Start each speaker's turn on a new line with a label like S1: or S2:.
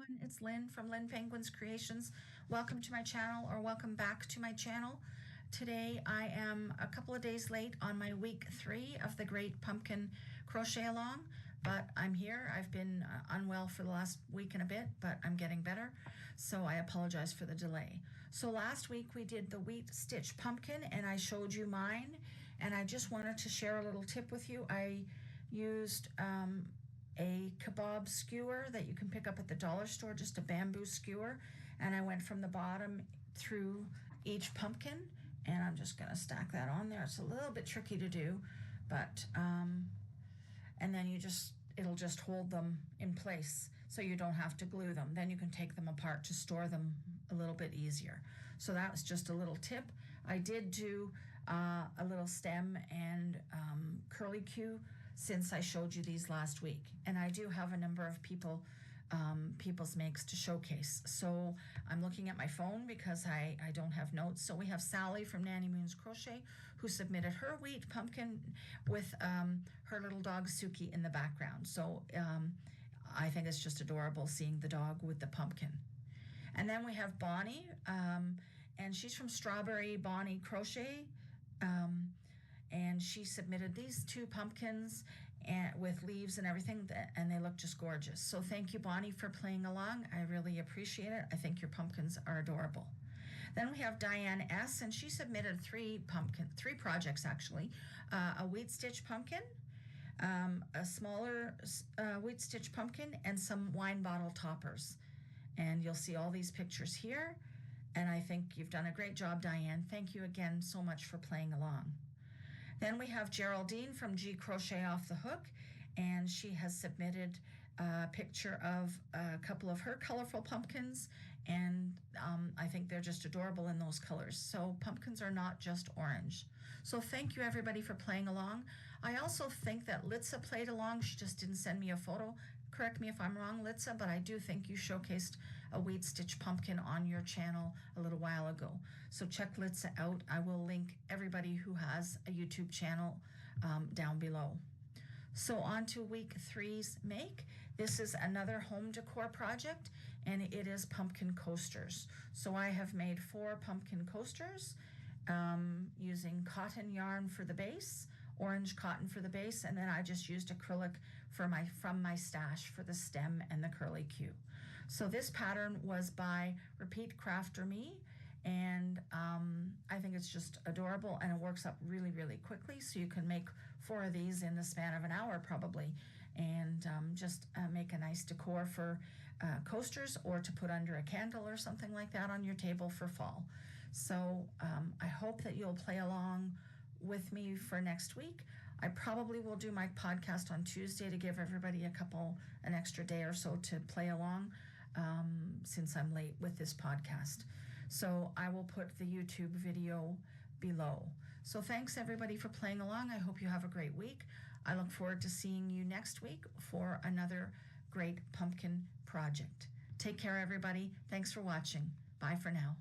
S1: everyone, it's Lynn from Lynnpenguinscreations. Welcome to my channel, or welcome back to my channel. Today I am a couple of days late on my week 3 of the Great Pumpkin Crochet Along, but I'm here. I've been unwell for the last week and a bit, but I'm getting better, so I apologize for the delay. So last week we did the wheat stitch pumpkin and I showed you mine, and I just wanted to share a little tip with you. I used a kebab skewer that you can pick up at the dollar store, just a bamboo skewer, and I went from the bottom through each pumpkin, and I'm just going to stack that on there. It's a little bit tricky to do, but and then it'll just hold them in place so you don't have to glue them. Then you can take them apart to store them a little bit easier. So that was just a little tip. I did do a little stem and curly Q since I showed you these last week, and I do have a number of people's makes to showcase. So I'm looking at my phone because I don't have notes. So we have Sally from Nanny Moon's Crochet, who submitted her wheat pumpkin with her little dog Suki in the background. So I think it's just adorable seeing the dog with the pumpkin. And then we have Bonnie, and she's from Strawberry Bonnie Crochet, and she submitted these 2 pumpkins with leaves and everything, and they look just gorgeous. So thank you, Bonnie, for playing along. I really appreciate it. I think your pumpkins are adorable. Then we have Diane S., and she submitted 3 projects actually. A wheat stitch pumpkin, a smaller wheat stitch pumpkin, and some wine bottle toppers. And you'll see all these pictures here, and I think you've done a great job, Diane. Thank you again so much for playing along. Then we have Geraldine from G Crochet Off the Hook, and she has submitted a picture of a couple of her colorful pumpkins, and I think they're just adorable in those colors. So pumpkins are not just orange. So thank you, everybody, for playing along. I also think that Litsa played along. She just didn't send me a photo. Correct me if I'm wrong, Litsa, but I do think you showcased a wheat stitch pumpkin on your channel a little while ago. So check Litsa out. I will link everybody who has a YouTube channel down below. So on to week 3's make. This is another home decor project, and it is pumpkin coasters. So I have made 4 pumpkin coasters using cotton yarn for the base, orange cotton for the base, and then I just used acrylic from my stash for the stem and the curly Q. So this pattern was by Repeat Crafter Me, and I think it's just adorable, and it works up really, really quickly. So you can make 4 of these in the span of an hour probably, and just make a nice decor for coasters, or to put under a candle or something like that on your table for fall. So I hope that you'll play along with me for next week. I probably will do my podcast on Tuesday to give everybody an extra day or so to play along, since I'm late with this podcast. So I will put the YouTube video below. So thanks, everybody, for playing along. I hope you have a great week. I look forward to seeing you next week for another great pumpkin project. Take care, everybody. Thanks for watching. Bye for now.